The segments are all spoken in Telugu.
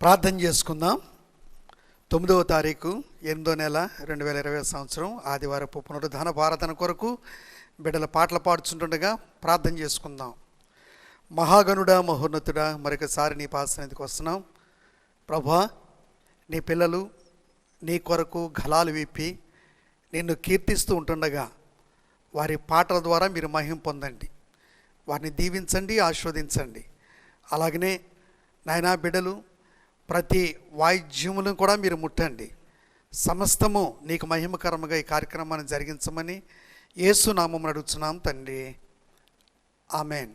ప్రార్థన చేసుకుందాం. 9వ తారీఖు 8వ నెల 2020 సంవత్సరం ఆదివారపు పునరుద్ధాన ఆరాధన కొరకు బిడ్డల పాటలు పాడుచుంటుండగా ప్రార్థన చేసుకుందాం. మహాగణుడా, మహోన్నతుడా, మరొకసారి నీ పాసన్నిధికి వస్తున్నాం. ప్రభా, నీ పిల్లలు నీ కొరకు గళాలు విప్పి నిన్ను కీర్తిస్తూ ఉంటుండగా వారి పాటల ద్వారా మీరు మహిమ పొందండి. వారిని దీవించండి, ఆశీర్వదించండి. అలాగనే నాయనా, బిడ్డలు ప్రతి వాయిద్యములను కూడా మీరు ముట్టండి. సమస్తము నీకు మహిమకరముగా ఈ కార్యక్రమాన్ని జరిగించమని యేసు నామమున అడుగుచున్నాం తండ్రి, ఆమెన్.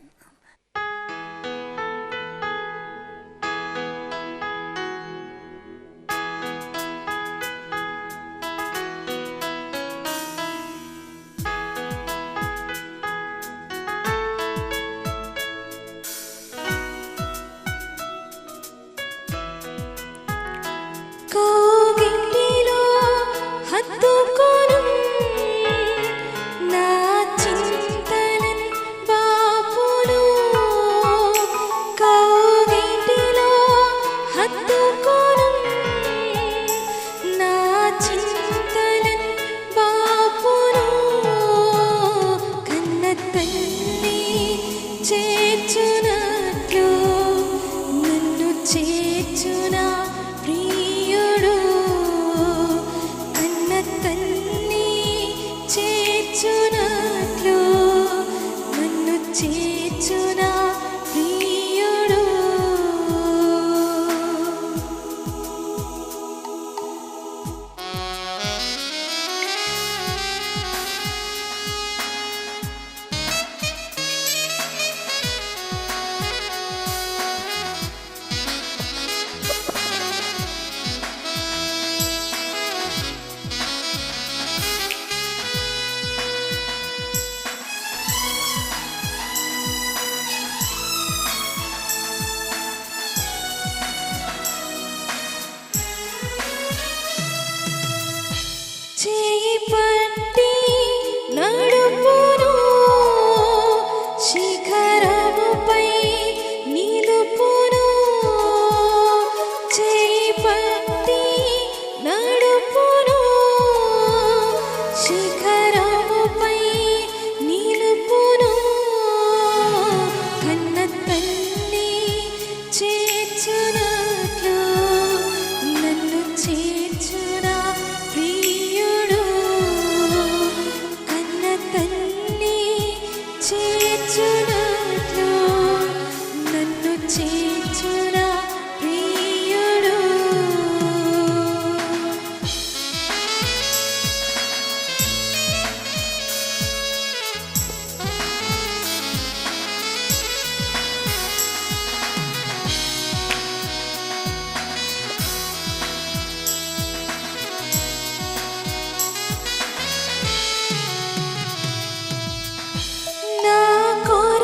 నా కొర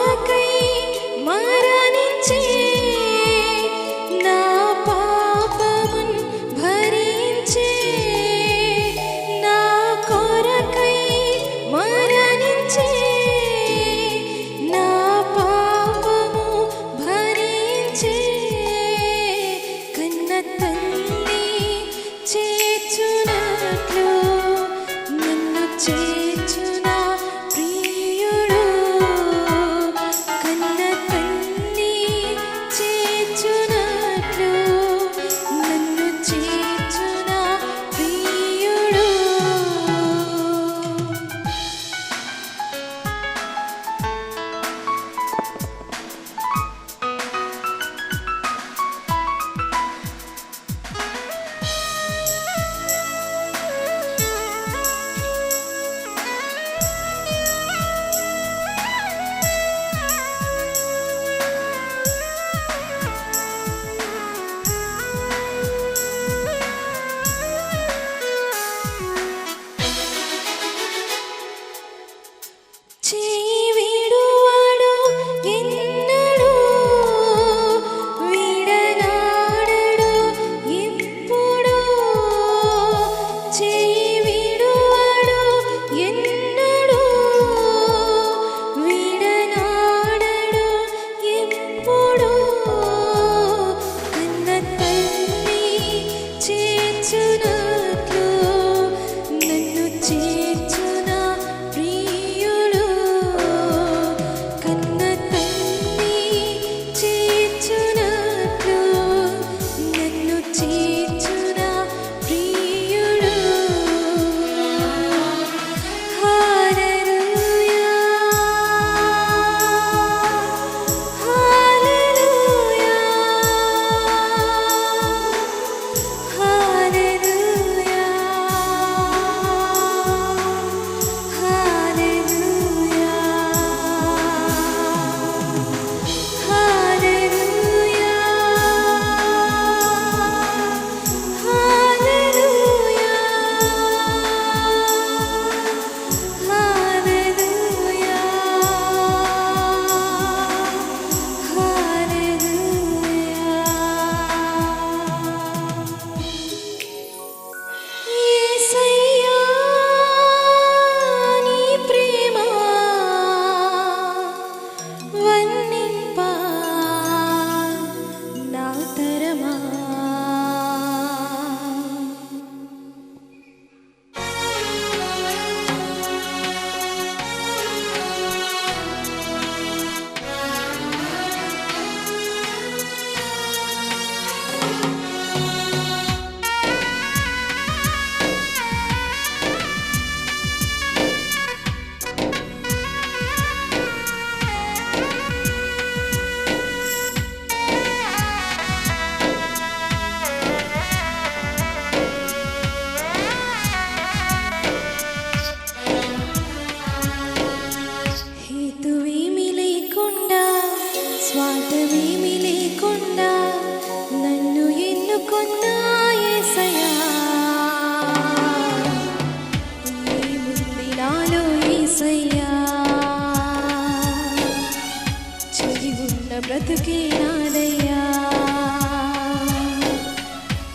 బ్రతుకే నాదయ్యా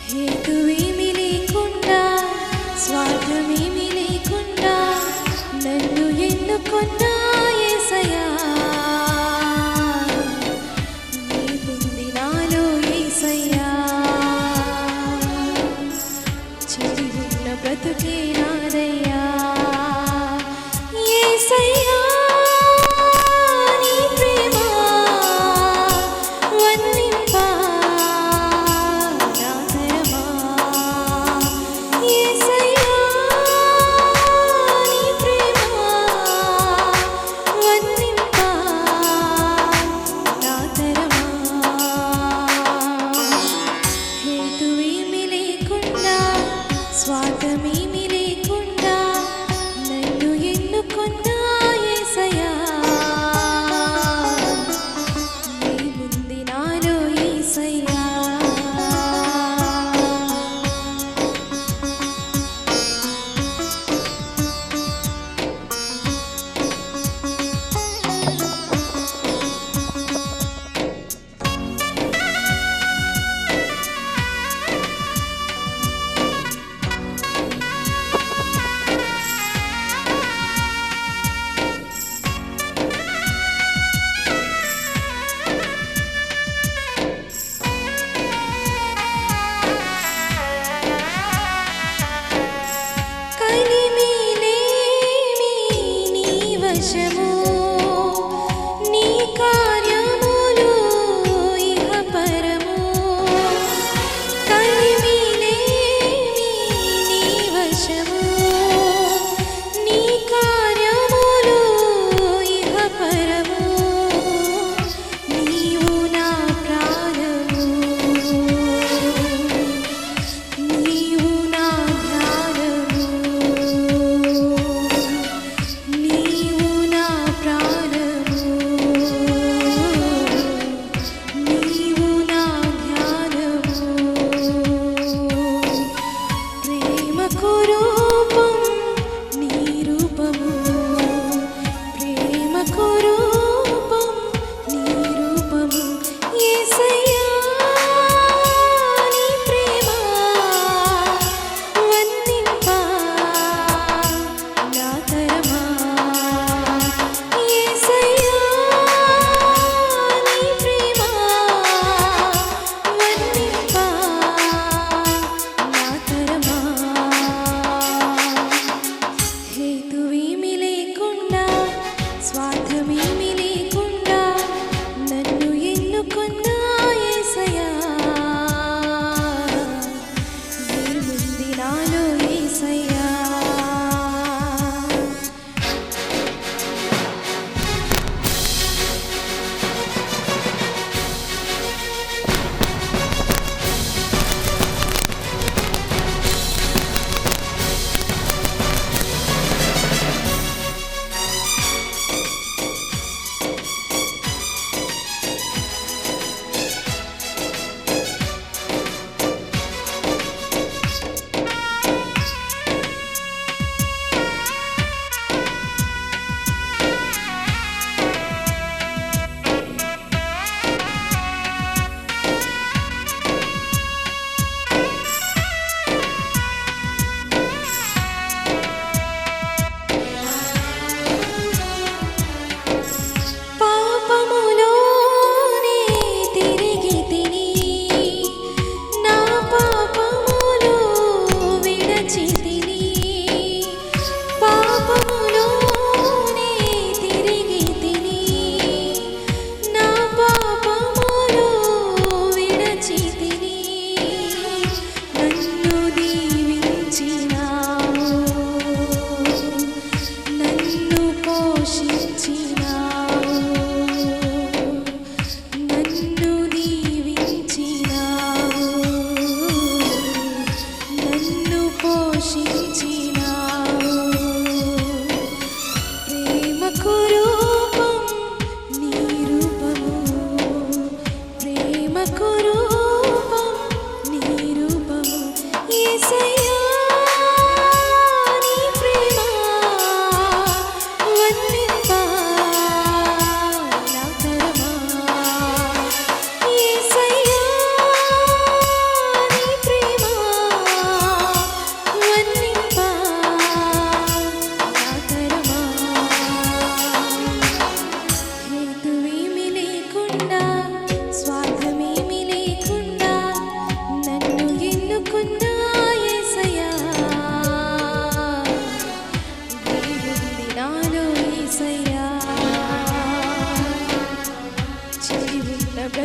హేతువేమి లేకుండా స్వార్థమేమి లేకుండా నన్ను ఎన్నుకున్నా యేసయ్యా నీకుంది నాలో యేసయ్యా చెడి ఉన్న బ్రతుకే నాదయ్యా యేసయ్యా నీ ప్రేమ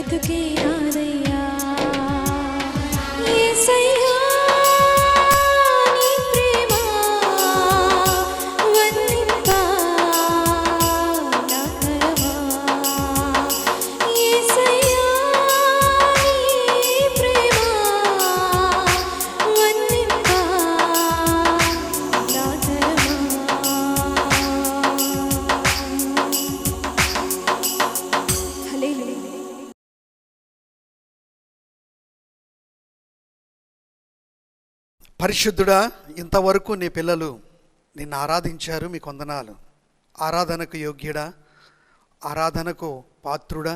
బ్రతుకే నాదయ్యా యేసయ్యా నీ ప్రేమ వర్ణింపా నా తరమా యేసయ్యా నీ ప్రేమ వర్ణింపా నా తరమా హల్లెలూయా. పరిశుద్ధుడా, ఇంతవరకు నీ పిల్లలు నిన్ను ఆరాధించారు, మీ వందనాలు. ఆరాధనకు యోగ్యుడా, ఆరాధనకు పాత్రుడా,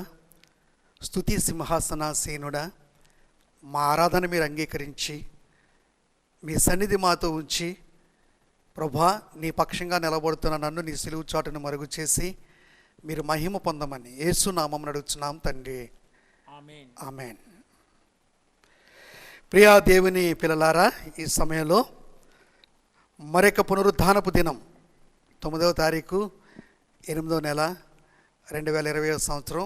స్తుతి సింహాసనాసీనుడా, మా ఆరాధన మీరు అంగీకరించి మీ సన్నిధి మాతో ఉంచి ప్రభా నీ పక్షంగా నిలబడుతున్న నన్ను నీ సిలువు చాటును మరుగు చేసి మీరు మహిమ పొందమని యేసు నామమున అడుగుచున్నాం తండ్రి, ఆమేన్. ప్రియా దేవుని పిల్లలారా, ఈ సమయంలో మరొక పునరుద్ధానపు దినం 9వ తారీఖు 8వ నెల 2020 సంవత్సరం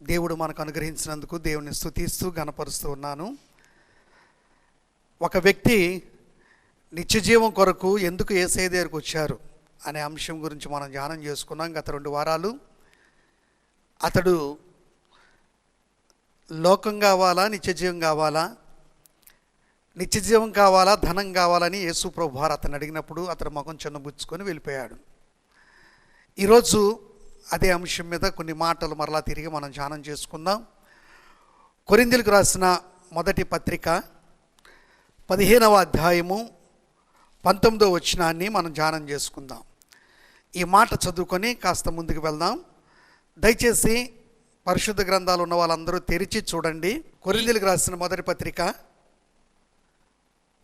దేవుడు మనకు అనుగ్రహించినందుకు దేవుని స్తుతిస్తూ గణపరుస్తూ ఉన్నాను. ఒక వ్యక్తి నిత్యజీవం కొరకు ఎందుకు యేసయ్య దగ్గరకు వచ్చారు అనే అంశం గురించి మనం ధ్యానం చేసుకున్నాం గత 2 వారాలు. అతడు లోకం కావాలా, నిత్యజీవం కావాలా, నిత్యజీవం కావాలా, ధనం కావాలని యేసు ప్రభువారు అతను అడిగినప్పుడు అతను ముఖం చిన్నబుచ్చుకొని వెళ్ళిపోయాడు. ఈరోజు అదే అంశం మీద కొన్ని మాటలు మరలా తిరిగి మనం ధ్యానం చేసుకుందాం. కొరింథీయులకు రాసిన మొదటి పత్రిక 15వ అధ్యాయము 19వ వచనాన్ని మనం ధ్యానం చేసుకుందాం. ఈ మాట చదువుకొని కాస్త ముందుకు వెళ్దాం. దయచేసి పరిశుద్ధ గ్రంథాలు ఉన్న వాళ్ళందరూ తెరిచి చూడండి. కొరింథీయులకు రాసిన మొదటి పత్రిక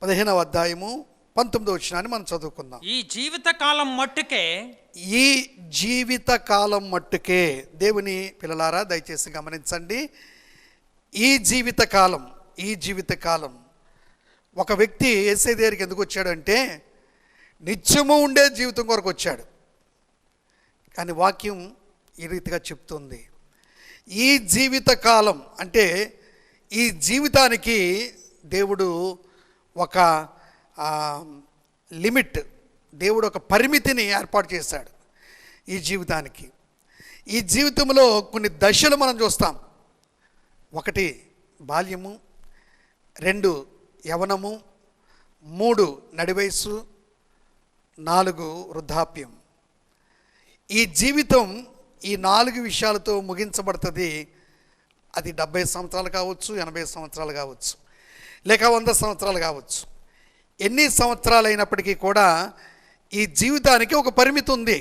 15వ అధ్యాయము 19వ వచనాన్ని మనం చదువుకుందాం. ఈ జీవిత కాలం మట్టుకే దేవుని పిల్లలారా దయచేసి గమనించండి. ఈ జీవిత కాలం ఒక వ్యక్తి యేసయ్య దగ్గరికి ఎందుకు వచ్చాడంటే నిత్యము ఉండే జీవితం కొరకు వచ్చాడు. కానీ వాక్యం ఈ రీతిగా చెప్తుంది, ఈ జీవిత కాలం అంటే ఈ జీవితానికి దేవుడు ఒక లిమిట్, దేవుడు ఒక పరిమితిని ఏర్పాటు చేశాడు ఈ జీవితానికి. ఈ జీవితంలో కొన్ని దశలు మనం చూస్తాం. 1 బాల్యము, 2 యవనము, 3 నడివయసు, 4 వృద్ధాప్యం. ఈ జీవితం ఈ 4 విషయాలతో ముగించబడుతుంది. అది 70 సంవత్సరాలు కావచ్చు, 80 సంవత్సరాలు కావచ్చు, లేక 100 సంవత్సరాలు కావచ్చు. ఎన్ని సంవత్సరాలు అయినప్పటికీ కూడా ఈ జీవితానికి ఒక పరిమితి ఉంది.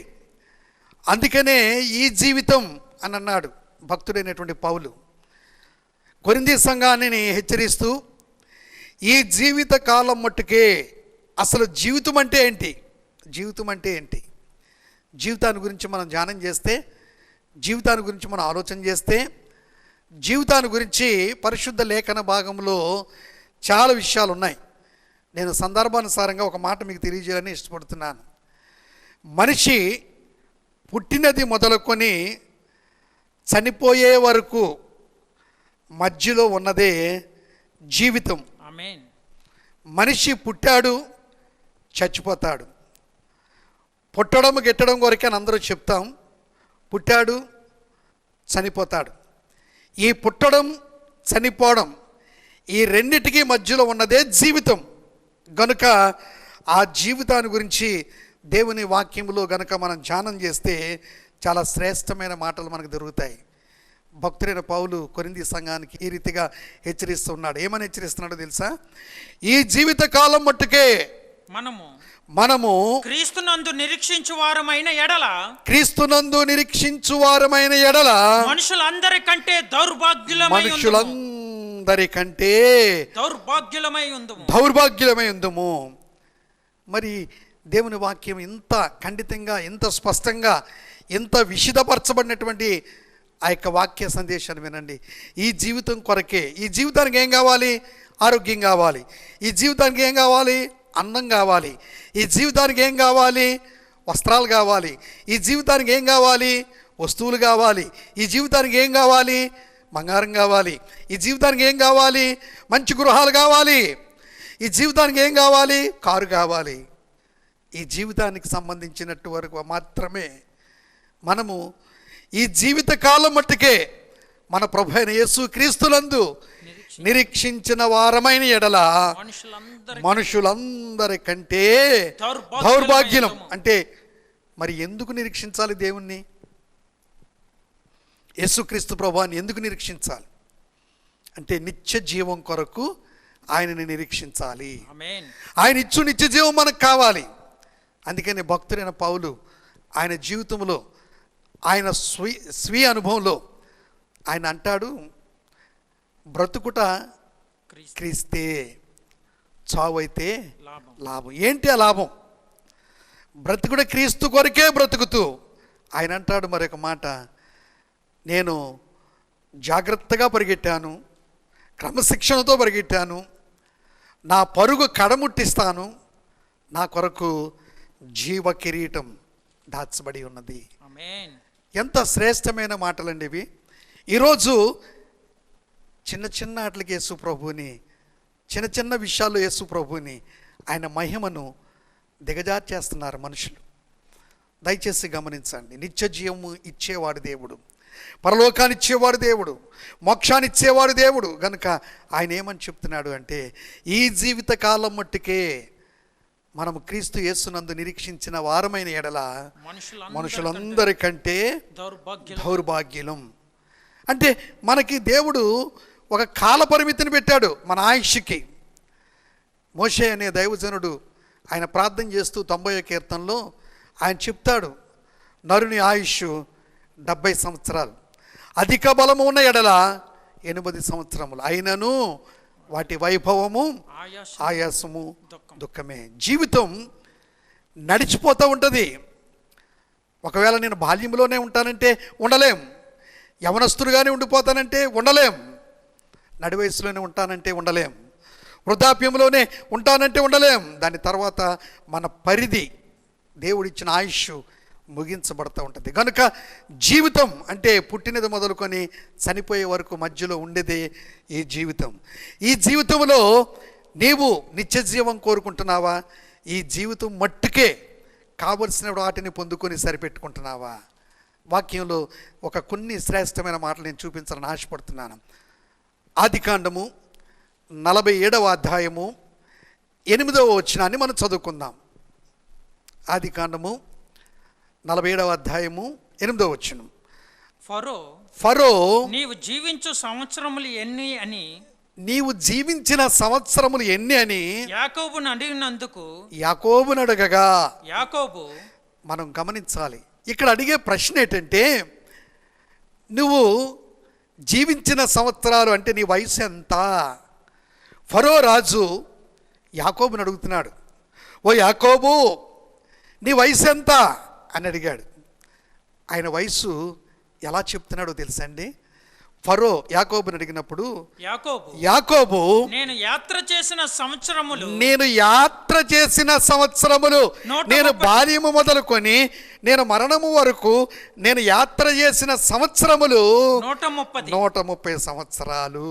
అందుకనే ఈ జీవితం అని అన్నాడు భక్తుడైనటువంటి పౌలు. కొరింథీ సంఘాన్ని హెచ్చరిస్తూ ఈ జీవిత కాలం మట్టుకే, అసలు జీవితం అంటే ఏంటి, జీవితాన్ని గురించి మనం ధ్యానం చేస్తే, జీవితాన్ని గురించి మనం ఆలోచన చేస్తే, జీవితాన్ని గురించి పరిశుద్ధ లేఖన భాగంలో చాలా విషయాలు ఉన్నాయి. నేను సందర్భానుసారంగా ఒక మాట మీకు తెలియజేయాలని ఇష్టపడుతున్నాను. మనిషి పుట్టినది మొదలుకొని చనిపోయే వరకు మధ్యలో ఉన్నదే జీవితం. ఆమేన్. మనిషి పుట్టాడు, చచ్చిపోతాడు. పుట్టడం గిట్టడం కొరకే అని అందరూ చెప్తాం. పుట్టాడు, చనిపోతాడు. ఈ పుట్టడం, చనిపోవడం, ఈ రెండిటికి మధ్యలో ఉన్నదే జీవితం. గనుక ఆ జీవితాన్ని గురించి దేవుని వాక్యంలో గనుక మనం ధ్యానం చేస్తే చాలా శ్రేష్టమైన మాటలు మనకు దొరుకుతాయి. భక్తుడైన పౌలు కొరింథీ సంఘానికి ఈ రీతిగా హెచ్చరిస్తున్నాడు. ఏమని హెచ్చరిస్తున్నాడో తెలుసా? ఈ జీవిత కాలం మట్టుకే మనము క్రీస్తునందు నిరీక్షించు వారమైన ఎడల మనుషులందరికంటే దౌర్భాగ్యులమై ఉందుము. మరి దేవుని వాక్యం ఇంత ఖండితంగా, ఇంత స్పష్టంగా, ఇంత విషదపరచబడినటువంటి ఆ యొక్క వాక్య సందేశాన్ని వినండి. ఈ జీవితం కొరకే, ఈ జీవితానికి ఏం కావాలి? ఆరోగ్యం కావాలి. ఈ జీవితానికి ఏం కావాలి? అన్నం కావాలి. ఈ జీవితానికి ఏం కావాలి? వస్త్రాలు కావాలి. ఈ జీవితానికి ఏం కావాలి? వస్తువులు కావాలి. ఈ జీవితానికి ఏం కావాలి? బంగారం కావాలి. ఈ జీవితానికి ఏం కావాలి? మంచి గృహాలు కావాలి. ఈ జీవితానికి ఏం కావాలి? కారు కావాలి. ఈ జీవితానికి సంబంధించినట్టు వరకు మాత్రమే మనము ఈ జీవిత కాలం మట్టుకే మన ప్రభు అయిన యేసు క్రీస్తులందు నిరీక్షించిన వారమైన ఎడల మనుషులందరికంటే దౌర్భాగ్యం. అంటే మరి ఎందుకు నిరీక్షించాలి దేవుణ్ణి? యేసుక్రీస్తు ప్రభువాన్ని ఎందుకు నిరీక్షించాలి అంటే నిత్య జీవం కొరకు ఆయనని నిరీక్షించాలి. ఆయన ఇచ్చు నిత్య జీవం మనకు కావాలి. అందుకని భక్తుడైన పౌలు ఆయన జీవితంలో ఆయన స్వీయ అనుభవంలో ఆయన అంటాడు, బ్రతుకుట క్రీస్తే, చావు అయితే లాభం. ఏంటి ఆ లాభం? బ్రతుకుట క్రీస్తు కొరకే బ్రతుకుతూ ఆయన అంటాడు మరొక మాట, నేను జాగ్రత్తగా పరిగెట్టాను, క్రమశిక్షణతో పరిగెట్టాను, నా పరుగు కడముట్టిస్తాను, నా కొరకు జీవ కిరీటం దాచబడి ఉన్నది. ఎంత శ్రేష్టమైన మాటలండి ఇవి. ఈరోజు చిన్న చిన్న వాటికి యేసు ప్రభువుని, చిన్న చిన్న విషయాల్లో యేసు ప్రభువుని, ఆయన మహిమను దిగజార్చేస్తున్నారు మనుషులు. దయచేసి గమనించండి. నిత్య జీవము ఇచ్చేవాడు దేవుడు, పరలోకాన్ని ఇచ్చేవాడు దేవుడు, మోక్షాన్ని ఇచ్చేవాడు దేవుడు. కనుక ఆయన ఏమని చెప్తున్నాడు అంటే, ఈ జీవిత కాలం మట్టుకే మనము క్రీస్తు యేసునందు నిరీక్షించిన వారమైన ఎడల మనుషులందరికంటే దౌర్భాగ్యులం. అంటే మనకి దేవుడు ఒక కాల పరిమితిని పెట్టాడు మన ఆయుష్కి. మోషే అనే దైవజనుడు ఆయన ప్రార్థన చేస్తూ 90వ కీర్తనలో ఆయన చెప్తాడు, నరుని ఆయుష్ 70 సంవత్సరాలు, అధిక బలము ఉన్న ఎడల 80 సంవత్సరములు, అయినను వాటి వైభవము ఆయాసము దుఃఖమే. జీవితం నడిచిపోతూ ఉంటుంది. ఒకవేళ నేను బాల్యంలోనే ఉంటానంటే ఉండలేం, యవనస్తుడుగానే ఉండిపోతానంటే ఉండలేం, నడి వయసులోనే ఉంటానంటే ఉండలేం, వృద్ధాప్యంలోనే ఉంటానంటే ఉండలేం. దాని తర్వాత మన పరిధి, దేవుడిచ్చిన ఆయుష్ ముగించబడుతూ ఉంటుంది. కనుక జీవితం అంటే పుట్టినది మొదలుకొని చనిపోయే వరకు మధ్యలో ఉండేదే ఈ జీవితం. ఈ జీవితంలో నీవు నిత్య జీవం కోరుకుంటున్నావా? ఈ జీవితం మట్టుకే కావలసిన వాటిని పొందుకొని సరిపెట్టుకుంటున్నావా? వాక్యంలో ఒక కొన్ని శ్రేష్టమైన మాటలు నేను చూపించాలని ఆశపడుతున్నాను. ఆదికాండము 47వ అధ్యాయము 8వ వచనాన్ని మనం చదువుకుందాం. ఆదికాండము 47వ అధ్యాయము 8వ వచనం. ఫరో నీవు జీవించు సంవత్సరములు ఎన్ని అని, నీవు జీవించిన సంవత్సరములు ఎన్ని అని యాకోబును అడిగినందుకు, యాకోబును అడగగా, యాకోబు మనం గమనించాలి. ఇక్కడ అడిగే ప్రశ్న ఏంటంటే, నువ్వు జీవించిన సంవత్సరాలు అంటే నీ వయసు ఎంత? ఫరో రాజు యాకోబుని అడుగుతున్నాడు, ఓ యాకోబు నీ వయసు ఎంత అని అడిగాడు. ఆయన వయసు ఎలా చెప్తున్నాడో తెలుసండి. ఫరో యాకోబుని అడిగినప్పుడు, యాకోబు నేను యాత్ర చేసిన సంవత్సరములు, నేను బాల్యము మొదలుకొని నేను మరణము వరకు నేను యాత్ర చేసిన సంవత్సరములు 130 సంవత్సరాలు.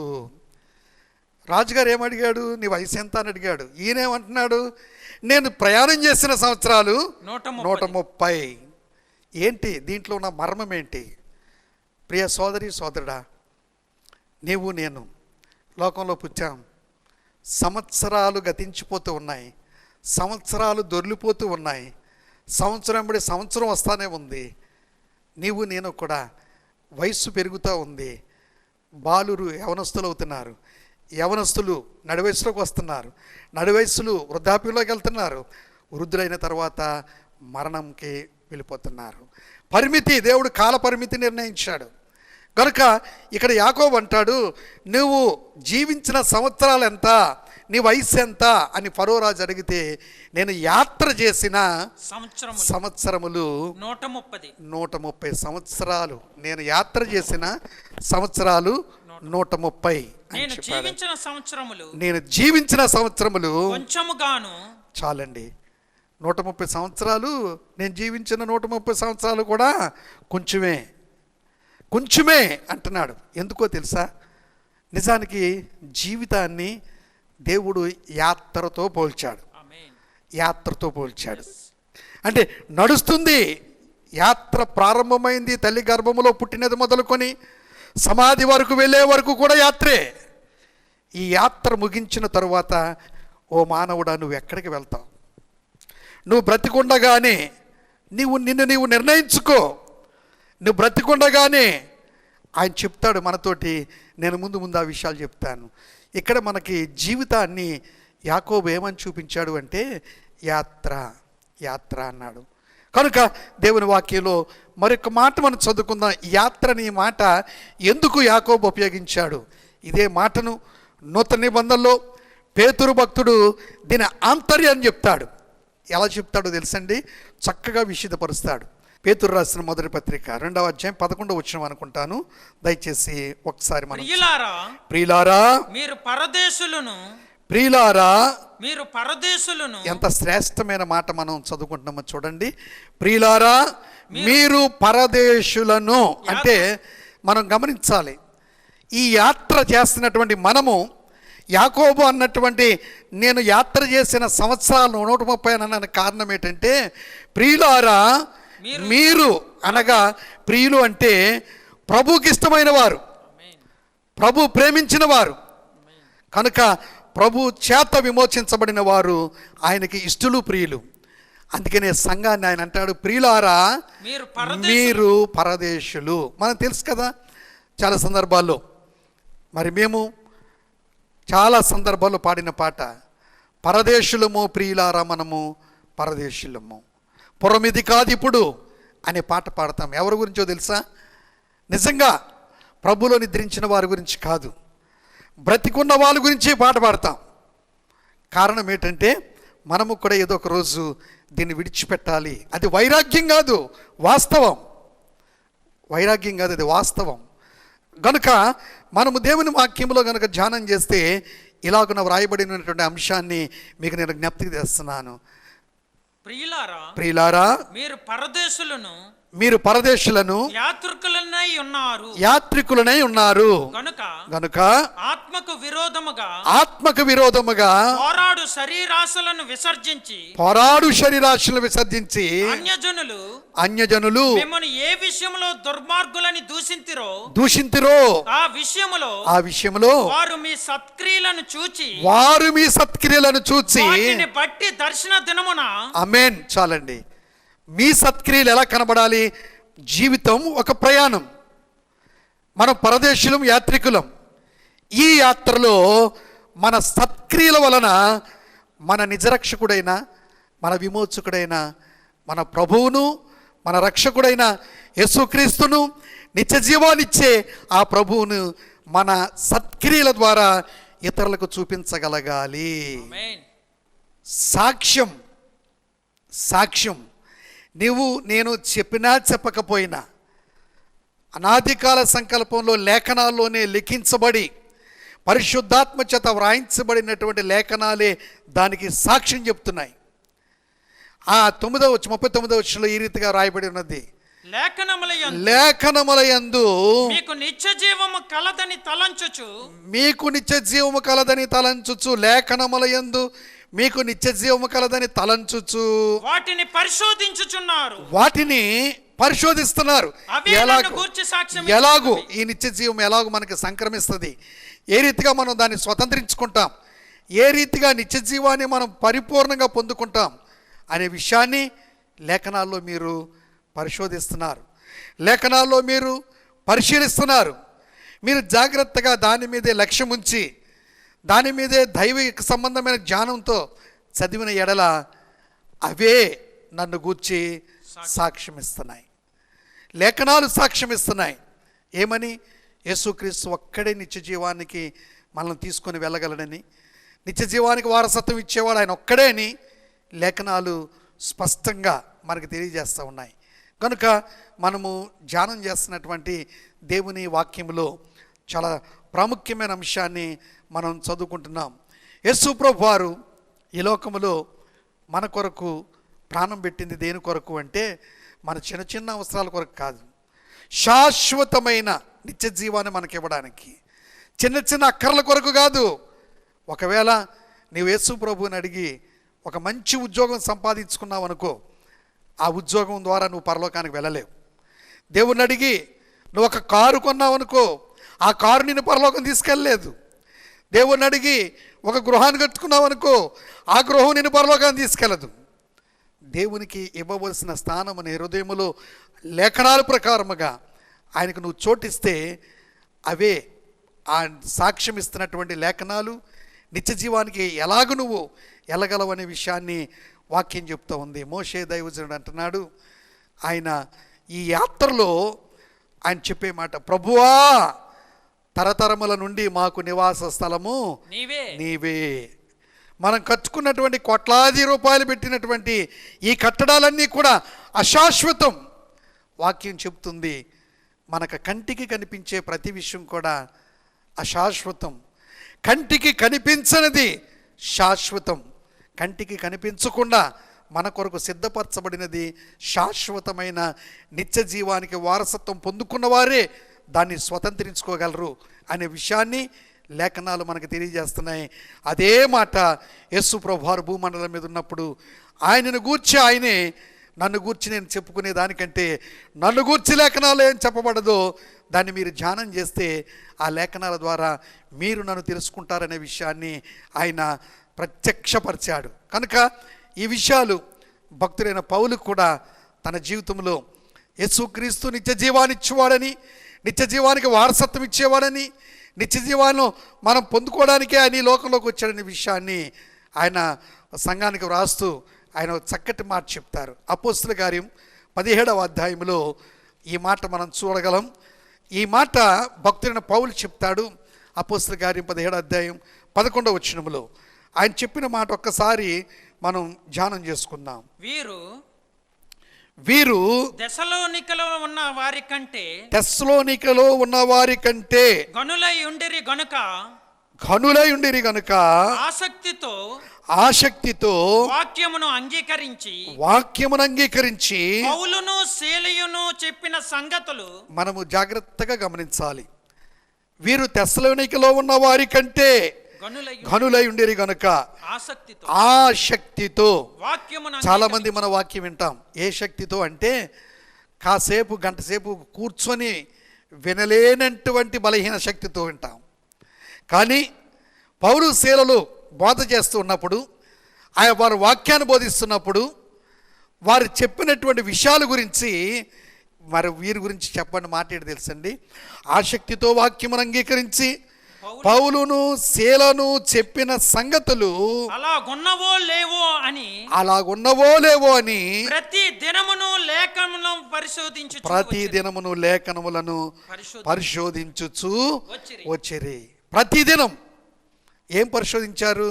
రాజుగారు ఏమడిగాడు? నీ వయసు ఎంత అని అడిగాడు. ఈయనేమంటున్నాడు? నేను ప్రయాణం చేసిన సంవత్సరాలు 130. ఏంటి దీంట్లో ఉన్న మర్మం ఏంటి? ప్రియ సోదరి సోదరుడా, నీవు నేను లోకంలో పుచ్చాం, సంవత్సరాలు గతించిపోతూ ఉన్నాయి, సంవత్సరాలు దొర్లిపోతూ ఉన్నాయి, సంవత్సరం వెంబడి సంవత్సరం వస్తానే ఉంది. నీవు నేను కూడా వయస్సు పెరుగుతూ ఉంది. బాలురు యవనస్తులు అవుతున్నారు, యవనస్తులు నడి వయసులోకి వస్తున్నారు, నడి వయస్సులు వృద్ధాప్యంలోకి వెళ్తున్నారు, వృద్ధులైన తర్వాత మరణంకి వెళ్ళిపోతున్నారు. పరిమితి, దేవుడు కాల పరిమితి నిర్ణయించాడు. కనుక ఇక్కడ యాకోబు అంటాడు, నువ్వు జీవించిన సంవత్సరాలు ఎంత, నీ వయసు ఎంత అని ఫరో రాజు అడిగితే, నేను యాత్ర చేసిన సంవత్సరములు 130 సంవత్సరాలు, నేను యాత్ర చేసిన సంవత్సరాలు 130. నేను జీవించిన సంవత్సరములు చాలండి. 130 సంవత్సరాలు నేను జీవించిన 130 సంవత్సరాలు కూడా కొంచెమే. కొంచెమే అంటున్నాడు. ఎందుకో తెలుసా? నిజానికి జీవితాన్ని దేవుడు యాత్రతో పోల్చాడు. ఆమేన్. యాత్రతో పోల్చాడు. అంటే నడుస్తుంది, యాత్ర ప్రారంభమైంది. తల్లి గర్భములో పుట్టినది మొదలుకొని సమాధి వరకు వెళ్ళే వరకు కూడా యాత్రే. ఈ యాత్ర ముగించిన తరువాత ఓ మానవుడా, నువ్వు ఎక్కడికి వెళ్తావు? నువ్వు బ్రతికుండగానే నిన్ను నిర్ణయించుకో. నువ్వు బ్రతికుండగానే ఆయన చెప్తాడు మనతోటి. నేను ముందు ఆ విషయాలు చెప్తాను. ఇక్కడ మనకి జీవితాన్ని యాకోబు ఏమని చూపించాడు అంటే యాత్ర అన్నాడు. కనుక దేవుని వాక్యంలో మరొక మాట మనం చదువుకుందాం. యాత్ర అనే మాట ఎందుకు యాకోబు ఉపయోగించాడు? ఇదే మాటను నూతన నిబంధనలో పేతురు భక్తుడు దీని ఆంతర్యాన్ని చెప్తాడు. ఎలా చెప్తాడో తెలుసండి? చక్కగా విశదపరుస్తాడు. పేతురు రాసిన మొదటి పత్రిక 2వ అధ్యాయం 11వ వచనం అనుకుంటాను. దయచేసి ఒకసారి మనం ప్రియులారా మీరు పరదేశులను ఎంత శ్రేష్టమైన మాట మనం చదువుకుంటున్నామో చూడండి. ప్రియులారా మీరు పరదేశులను అంటే మనం గమనించాలి. ఈ యాత్ర చేస్తున్నటువంటి మనము, యాకోబు అన్నటువంటి నేను యాత్ర చేసిన సంవత్సరాలు 130 అన్న కారణం ఏంటంటే ప్రియులారా మీరు అనగా ప్రియులు అంటే ప్రభువుకి ఇష్టమైన వారు, ప్రభు ప్రేమించిన వారు, కనుక ప్రభు చేత విమోచించబడిన వారు ఆయనకి ఇష్టలు, ప్రియులు. అందుకనే సంఘాన్ని ఆయన అంటాడు ప్రియులారా మీరు పరదేశులు. మనం తెలుసు కదా చాలా సందర్భాల్లో. మరి మేము చాలా సందర్భాల్లో పాడిన పాట పరదేశులము ప్రియులారా మనము పరదేశులము, పురమిది కాదు ఇప్పుడు అనే పాట పాడతాం. ఎవరి గురించో తెలుసా? నిజంగా ప్రభులో నిద్రించిన వారి గురించి కాదు, బ్రతికున్న వాళ్ళ గురించి పాట పాడతాం. కారణం ఏంటంటే మనము కూడా ఏదో ఒక రోజు దీన్ని విడిచిపెట్టాలి. అది వైరాగ్యం కాదు, వాస్తవం. వైరాగ్యం కాదు, అది వాస్తవం. గనుక మనము దేవుని వాక్యంలో గనుక ధ్యానం చేస్తే ఇలాగున వ్రాయబడినటువంటి అంశాన్ని మీకు నేను జ్ఞప్తికి తెస్తున్నాను. ప్రియులారా మీరు పరదేశులను యాత్రికులనై ఉన్నారు గనుక ఆత్మకు విరోధముగా పోరాడు శరీరాశలను విసర్జించి అన్యజనులు మిమ్మల్ని ఏ విషయంలో దుర్మార్గులని దూషింతిరో ఆ విషయంలో వారు మీ సత్క్రియలను చూచి బట్టి దర్శన దినమున ఆమేన్. చాలండి. మీ సత్క్రియలు ఎలా కనబడాలి? జీవితం ఒక ప్రయాణం. మనం పరదేశులం, యాత్రికులం. ఈ యాత్రలో మన సత్క్రియల వలన మన నిజరక్షకుడైన, మన విమోచకుడైన మన ప్రభువును, మన రక్షకుడైన యేసుక్రీస్తును, నిత్య జీవాన్నిచ్చే ఆ ప్రభువును మన సత్క్రియల ద్వారా ఇతరులకు చూపించగలగాలి. సాక్ష్యం నేను చెప్పినా చెప్పకపోయినా అనాదికాల సంకల్పంలో లేఖనాల్లోనే లిఖించబడి పరిశుద్ధాత్మ చేత వ్రాయించబడినటువంటి లేఖనాలే దానికి సాక్ష్యం చెప్తున్నాయి. ఆ 39వ వచనంలో ఈ రీతిగా రాయబడి ఉన్నది, లేఖనములయందు మీకు నిత్య జీవము కలదని తలంచుచు లేఖనములయందు మీకు నిత్య జీవము కలదని తలంచుచు వాటిని పరిశోధిస్తున్నారు. ఎలాగూ ఈ నిత్య జీవం ఎలాగూ మనకి సంక్రమిస్తుంది, ఏ రీతిగా మనం దాన్ని స్వతంత్రించుకుంటాం, ఏ రీతిగా నిత్య జీవాన్ని మనం పరిపూర్ణంగా పొందుకుంటాం అనే విషయాన్ని లేఖనాల్లో మీరు పరిశోధిస్తున్నారు, లేఖనాల్లో మీరు పరిశీలిస్తున్నారు. మీరు జాగ్రత్తగా దాని మీదే లక్ష్యం ఉంచి దాని మీదే దైవిక సంబంధమైన జ్ఞానంతో చదివిన ఎడల అవే నన్ను గూర్చి సాక్ష్యం ఇస్తున్నాయి. లేఖనాలు సాక్ష్యం ఇస్తున్నాయి. ఏమని? యేసుక్రీస్తు ఒక్కడే నిత్య జీవానికి మనల్ని తీసుకొని వెళ్ళగలడని, నిత్య జీవానికి వారసత్వం ఇచ్చేవాడు ఆయన ఒక్కడే అని లేఖనాలు స్పష్టంగా మనకు తెలియజేస్తూ ఉన్నాయి. కనుక మనము ధ్యానం చేస్తున్నటువంటి దేవుని వాక్యములో చాలా ప్రాముఖ్యమైన అంశాన్ని మనం చదువుకుంటున్నాం. యేసు ప్రభు వారు ఈ లోకములో మన కొరకు ప్రాణం పెట్టింది దేని కొరకు అంటే మన చిన్న చిన్న అవసరాల కొరకు కాదు. శాశ్వతమైన నిత్య జీవాన్ని మనకి ఇవ్వడానికి, చిన్న చిన్న అక్కర్ల కొరకు కాదు. ఒకవేళ నీవు యేసు ప్రభువుని అడిగి ఒక మంచి ఉద్యోగం సంపాదించుకున్నావు అనుకో, ఆ ఉద్యోగం ద్వారా నువ్వు పరలోకానికి వెళ్ళలేవు. దేవుణ్ణి అడిగి నువ్వు ఒక కారు కొన్నావు అనుకో, ఆ కారు నిన్ను పరలోకం తీసుకెళ్ళలేదు. దేవుణ్ణి అడిగి ఒక గృహాన్ని కట్టుకున్నావు అనుకో, ఆ గృహం నిన్ను పరలోకాన్ని తీసుకెళ్ళదు. దేవునికి ఇవ్వవలసిన స్థానం నీ హృదయములో లేఖనాల ప్రకారముగా ఆయనకు నువ్వు చోటిస్తే అవే ఆ సాక్ష్యం ఇస్తున్నటువంటి లేఖనాలు నిత్య జీవానికి ఎలాగ నువ్వు వెళ్ళగలవనే విషయాన్ని వాక్యం చెప్తూ ఉంది. మోషే దైవజనుడు అంటున్నాడు, ఆయన ఈ యాత్రలో ఆయన చెప్పే మాట, ప్రభువా తరతరముల నుండి మాకు నివాస స్థలము నీవే. మనం కట్టుకున్నటువంటి కోట్లాది రూపాయలు పెట్టినటువంటి ఈ కట్టడాలన్నీ కూడా అశాశ్వతం. వాక్యం చెప్తుంది, మనకు కంటికి కనిపించే ప్రతి విషయం కూడా అశాశ్వతం. కంటికి కనిపించనిది శాశ్వతం. కంటికి కనిపించకుండా మన కొరకు సిద్ధపరచబడినది శాశ్వతమైన నిత్య జీవానికి వారసత్వం పొందుకున్న వారే దాన్ని స్వతంత్రించుకోగలరు అనే విషయాన్ని లేఖనాలు మనకు తెలియజేస్తున్నాయి. అదే మాట యేసు ప్రభువారు భూమండలం మీద ఉన్నప్పుడు ఆయనను గూర్చి ఆయనే, నన్ను గూర్చి నేను చెప్పుకునే దానికంటే నన్ను గూర్చి లేఖనాలు ఏం చెప్పబడదో దాన్ని మీరు ధ్యానం చేస్తే ఆ లేఖనాల ద్వారా మీరు నన్ను తెలుసుకుంటారనే విషయాన్ని ఆయన ప్రత్యక్షపరిచాడు. కనుక ఈ విషయాలు భక్తుడైన పౌలు కూడా తన జీవితంలో యేసుక్రీస్తు నిత్య జీవాన్ని ఇచ్చేవాడని, నిత్య జీవానికి వారసత్వం ఇచ్చేవాడని, నిత్య జీవాన్ని మనం పొందుకోవడానికే ఆయన ఈ లోకంలోకి వచ్చాడనే విషయాన్ని ఆయన సంఘానికి వ్రాస్తూ ఆయన చక్కటి మాట చెప్తారు. అపోస్తుల కార్యం 17వ అధ్యాయంలో ఈ మాట మనం చూడగలం. ఈ మాట భక్తుడైన పౌలు చెప్తాడు. అపోస్తుల కార్యం 17వ అధ్యాయం 11వ వచనములో ఆయన చెప్పిన మాట ఒక్కసారి మనం ధ్యానం చేసుకుందాం. వీరు దెసలోనికలో ఉన్న వారి కంటే గనులై ఉండిరి గనుక ఆసక్తితో వాక్యమును అంగీకరించి పౌలును సీలయును చెప్పిన సంగతులు మనము జాగ్రత్తగా గమనించాలి. వీరు తెస్సలోనికలో ఉన్న వారి కంటే ఘనులై ఉండిరి గనుక ఆసక్తితో. చాలా మంది మన వాక్యం వింటాం, ఏ శక్తితో అంటే కాసేపు గంటసేపు కూర్చొని వినలేనటువంటి బలహీన శక్తితో వింటాం. కానీ పౌలు శీలలు బోధ చేస్తూ ఉన్నప్పుడు, వారు వాక్యాన్ని బోధిస్తున్నప్పుడు వారు చెప్పినటువంటి విషయాల గురించి మరి వీరి గురించి చెప్పండి మాట్లాడి తెలుసండి. ఆసక్తితో వాక్యమును అంగీకరించి పౌలును శీలను చెప్పిన సంగతులు అలాగున్నవో లేవో అని ప్రతి దినమును లేఖనములను పరిశోధించుచు వచ్చిరి. ప్రతిదినం ఏం పరిశోధించారు?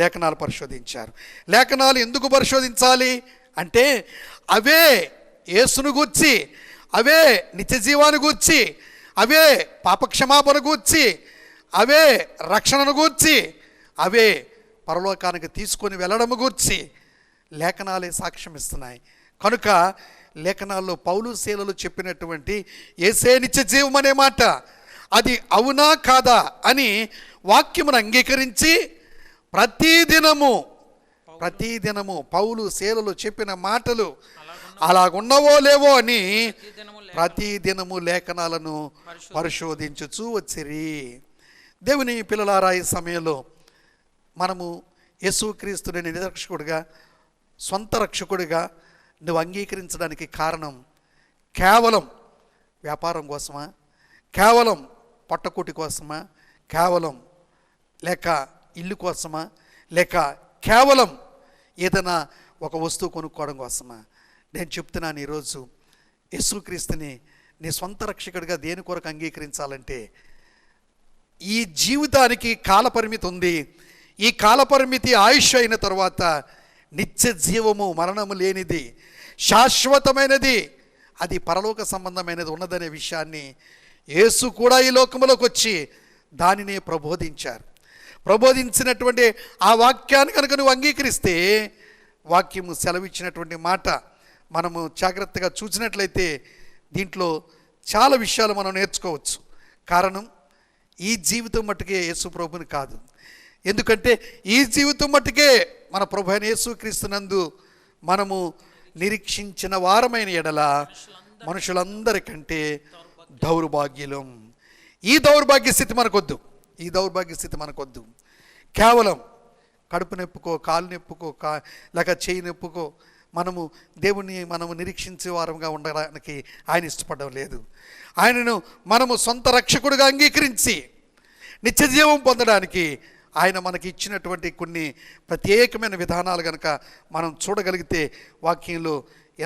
లేఖనాలు పరిశోధించారు. లేఖనాలు ఎందుకు పరిశోధించాలి అంటే అవే యేసును గూర్చి, అవే నిత్య జీవాన్ని గూర్చి, అవే పాపక్షమాపణ గూర్చి, అవే రక్షణను గూర్చి, అవే పరలోకానికి తీసుకొని వెళ్ళడము గూర్చి లేఖనాలే సాక్ష్యం ఇస్తున్నాయి. కనుక లేఖనాల్లో పౌలు శీలలు చెప్పినటువంటి యేసే నిత్య జీవం అనే మాట అది అవునా కాదా అని వాక్యమును అంగీకరించి ప్రతిదినము పౌలు శీలలు చెప్పిన మాటలు అలాగున్నవో లేవో అని ప్రతిదినము లేఖనాలను పరిశోధించుచూ వచ్చిరి. దేవుని పిల్లలారా, ఈ సమయంలో మనము యేసుక్రీస్తుని నిరక్షకుడిగా, సొంత రక్షకుడిగా నువ్వు అంగీకరించడానికి కారణం కేవలం వ్యాపారం కోసమా, కేవలం పొట్టకూటి కోసమా, కేవలం లేక ఇల్లు కోసమా, లేక కేవలం ఏదైనా ఒక వస్తువు కొనుక్కోవడం కోసమా? నేను చెప్తున్నాను, ఈరోజు యేసుక్రీస్తుని నీ సొంత రక్షకుడిగా దేని కొరకు అంగీకరించాలంటే ఈ జీవితానికి కాలపరిమితి ఉంది. ఈ కాలపరిమితి ఆయుష్ అయిన తర్వాత నిత్య జీవము, మరణము లేనిది, శాశ్వతమైనది, అది పరలోక సంబంధమైనది ఉన్నదనే విషయాన్ని యేసు కూడా ఈ లోకంలోకి వచ్చి దానినే ప్రబోధించినటువంటి ఆ వాక్యాన్ని కనుక నువ్వు అంగీకరిస్తే, వాక్యము సెలవిచ్చినటువంటి మాట మనము జాగ్రత్తగా చూసినట్లయితే దీంట్లో చాలా విషయాలు మనం నేర్చుకోవచ్చు. కారణం ఈ జీవితం మట్టుకే యేసు ప్రభుని కాదు. ఎందుకంటే ఈ జీవితం మట్టుకే మన ప్రభు అయిన యేసుక్రీస్తునందు మనము నిరీక్షించిన వారమైన ఎడల మనుషులందరికంటే దౌర్భాగ్యులం. ఈ దౌర్భాగ్య స్థితి మనకొద్దు. ఈ దౌర్భాగ్య స్థితి మనకొద్దు. కేవలం కడుపు నొప్పుకో, కాలు నొప్పుకో, లేక చేయి నొప్పుకో మనము దేవుణ్ణి మనము నిరీక్షించే వారంగా ఉండడానికి ఆయన ఇష్టపడడం లేదు. ఆయనను మనము సొంత రక్షకుడిగా అంగీకరించి నిత్య జీవం పొందడానికి ఆయన మనకి ఇచ్చినటువంటి కొన్ని ప్రత్యేకమైన విధానాలు కనుక మనం చూడగలిగితే వాక్యంలో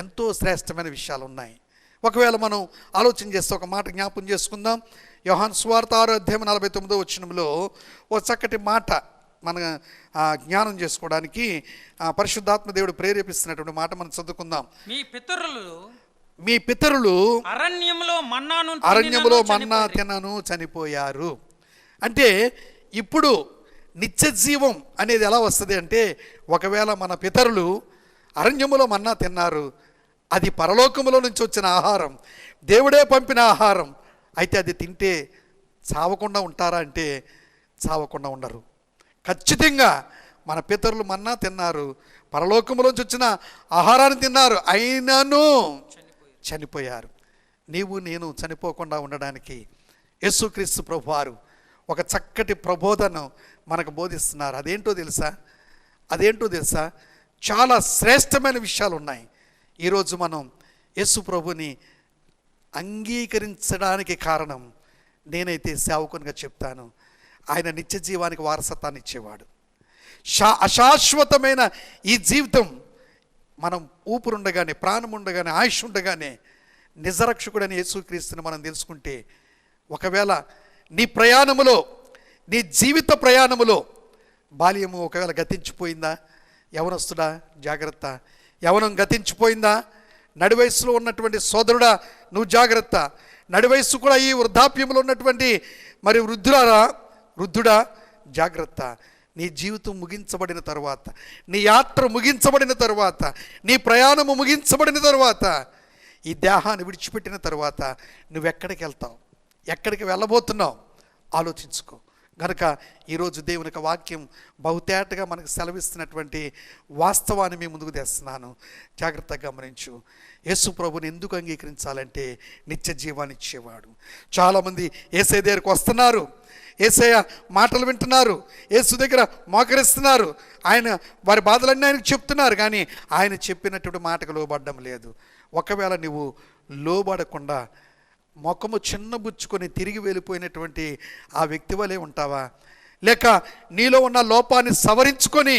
ఎంతో శ్రేష్టమైన విషయాలు ఉన్నాయి. ఒకవేళ మనం ఆలోచన చేస్తే ఒక మాట జ్ఞాపం చేసుకుందాం. యోహాను సువార్త 6:49 ఓ చక్కటి మాట మన జ్ఞానం చేసుకోవడానికి పరిశుద్ధాత్మ దేవుడు ప్రేరేపిస్తున్నటువంటి మాట మనం చదువుకుందాం. మీ పితరులు అరణ్యంలో మన్నా తినను చనిపోయారు. అంటే ఇప్పుడు నిత్య జీవం అనేది ఎలా వస్తుంది అంటే, ఒకవేళ మన పితరులు అరణ్యములో మన్నా తిన్నారు, అది పరలోకములో నుంచి వచ్చిన ఆహారం, దేవుడే పంపిన ఆహారం. అయితే అది తింటే చావకుండా ఉంటారా అంటే చావకుండా ఉండరు. ఖచ్చితంగా మన పితరులు మన్నా తిన్నారు, పరలోకములోంచి వచ్చిన ఆహారాన్ని తిన్నారు, అయినను చనిపోయారు. నీవు నేను చనిపోకుండా ఉండడానికి యేసుక్రీస్తు ప్రభువారు ఒక చక్కటి ప్రబోధను మనకు బోధిస్తున్నారు. అదేంటో తెలుసా? చాలా శ్రేష్టమైన విషయాలు ఉన్నాయి. ఈరోజు మనం యేసు ప్రభుని అంగీకరించడానికి కారణం, నేనైతే సేవకునిగా చెప్తాను, ఆయన నిత్య జీవానికి వారసత్వాన్ని ఇచ్చేవాడు. అశాశ్వతమైన ఈ జీవితం మనం ఊపిరుండగానే, ప్రాణం ఉండగానే, ఆయుష్ ఉండగానే నిజరక్షకుడని యేసుక్రీస్తుని మనం తెలుసుకుంటే, ఒకవేళ నీ ప్రయాణములో, నీ జీవిత ప్రయాణములో బాల్యము ఒకవేళ గతించిపోయిందా, యవనస్తుడా జాగ్రత్త, యవనం గతించిపోయిందా, నడి వయసులో ఉన్నటువంటి సోదరుడా నువ్వు జాగ్రత్త, నడి వయసు కూడా ఈ వృద్ధాప్యంలో ఉన్నటువంటి మరి వృద్ధుడా జాగ్రత్త. నీ జీవితం ముగించబడిన తర్వాత, నీ యాత్ర ముగించబడిన తర్వాత, నీ ప్రయాణము ముగించబడిన తర్వాత, ఈ దేహాన్ని విడిచిపెట్టిన తర్వాత నువ్వెక్కడికి వెళ్తావు, ఎక్కడికి వెళ్ళబోతున్నావు ఆలోచించుకో. కనుక ఈరోజు దేవుని యొక్క వాక్యం బహుతేటగా మనకు సెలవిస్తున్నటువంటి వాస్తవాన్ని మీ ముందుకు తెస్తున్నాను. జాగ్రత్తగా గమనించు. యేసు ప్రభుని ఎందుకు అంగీకరించాలంటే నిత్య జీవాన్ని ఇచ్చేవాడు. చాలామంది యేసయ్య దగ్గరికి వస్తున్నారు, యేసయ్య మాటలు వింటున్నారు, యేసు దగ్గర మోకరిస్తున్నారు, ఆయన వారి బాధలన్నీ ఆయనకు చెప్తున్నారు, కానీ ఆయన చెప్పినటువంటి మాటకు లోబడడం లేదు. ఒకవేళ నువ్వు లోబడకుండా ముఖము చిన్నబుచ్చుకొని తిరిగి వెళ్ళిపోయినటువంటి ఆ వ్యక్తి వలె ఉంటావా, లేక నీలో ఉన్న లోపాన్ని సవరించుకొని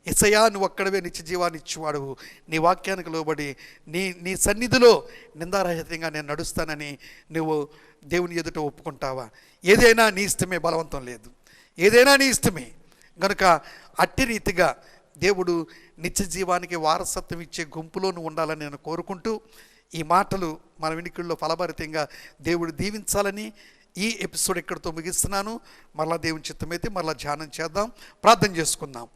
యేసయ్యా నువ్వు ఒక్కడవే నిత్య జీవాన్ని ఇచ్చేవాడు, నీ వాక్యానికి లోబడి నీ సన్నిధిలో నిందారహితంగా నేను నడుస్తానని నువ్వు దేవుని ఎదుట ఒప్పుకుంటావా? ఏదైనా నీ ఇష్టమే, బలవంతం లేదు, ఏదైనా నీ ఇష్టమే. కనుక అట్టి రీతిగా దేవుడు నిత్య జీవానికి వారసత్వం ఇచ్చే గుంపులో నువ్వు ఉండాలని నేను కోరుకుంటూ, ఈ మాటలు మన వినికిడిలో ఫలభరితంగా దేవుడు దీవించాలని ఈ ఎపిసోడ్ ఇక్కడితో ముగిస్తున్నాను. మరలా దేవుని చిత్తమైతే మరలా ధ్యానం చేద్దాం, ప్రార్థన చేసుకుందాం.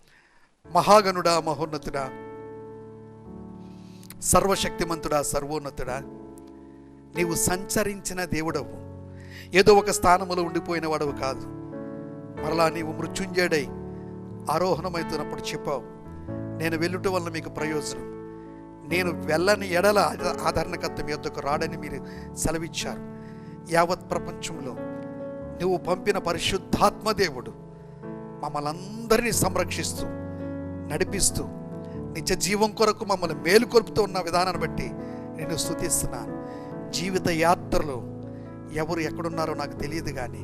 మహాగణుడా, మహోన్నతుడా, సర్వశక్తిమంతుడా, సర్వోన్నతుడా, నీవు సంచరించిన దేవుడవు, ఏదో ఒక స్థానంలో ఉండిపోయిన వాడవు కాదు. మరలా నీవు మృత్యుంజయుడై ఆరోహణమవుతున్నప్పుడు చెప్పావు, నేను వెళ్ళుట వల్ల మీకు ప్రయోజనం, నేను వెళ్ళని ఎడల ఆదరణకర్త మీ వద్దకు రాడని మీరు సెలవిచ్చారు. యావత్ ప్రపంచంలో నువ్వు పంపిన పరిశుద్ధాత్మ దేవుడు మమ్మల్ని అందరినీ సంరక్షిస్తూ నడిపిస్తూ నిత్య జీవం కొరకు మమ్మల్ని మేలుకొల్పుతూ ఉన్న విధానాన్ని బట్టి నేను స్తుతిస్తున్నాను. జీవిత యాత్రలో ఎవరు ఎక్కడున్నారో నాకు తెలియదు, కానీ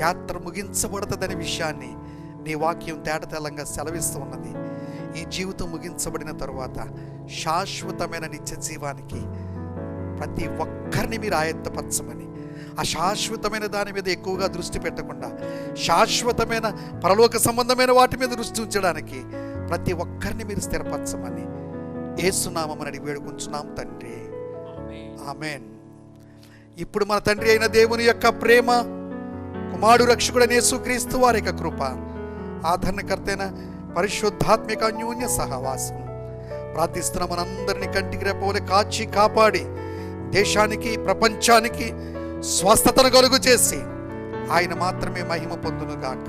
యాత్ర ముగించబడుతుందనే విషయాన్ని నీ వాక్యం తేటతెల్లంగా సెలవిస్తూ ఉన్నది. ఈ జీవితం ముగించబడిన తరువాత శాశ్వతమైన నిత్య జీవానికి ప్రతి ఒక్కరిని మీరు ఆయత్తపరచమని, అశాశ్వతమైన దాని మీద ఎక్కువగా దృష్టి పెట్టకుండా శాశ్వతమైన పరలోక సంబంధమైన వాటి మీద దృష్టి ఉంచడానికి ప్రతి ఒక్కరిని మీరు స్థిరపరచమని యేసునామమున అడిగి వేడుకుంటున్నాం తండ్రి, ఆమేన్. ఇప్పుడు మన తండ్రి అయిన దేవుని యొక్క ప్రేమ, కుమారుడు రక్షకుడైన యేసుక్రీస్తు వారి యొక్క కృప, ఆదరణకర్తైన పరిశుద్ధాత్మిక అన్యోన్య సహవాసం ప్రార్థిస్తున్న మనందరినీ కంటికి రెప్పవలె కాచి కాపాడి దేశానికి ప్రపంచానికి స్వస్థతను కలుగు చేసి ఆయన మాత్రమే మహిమ పొందును గాక.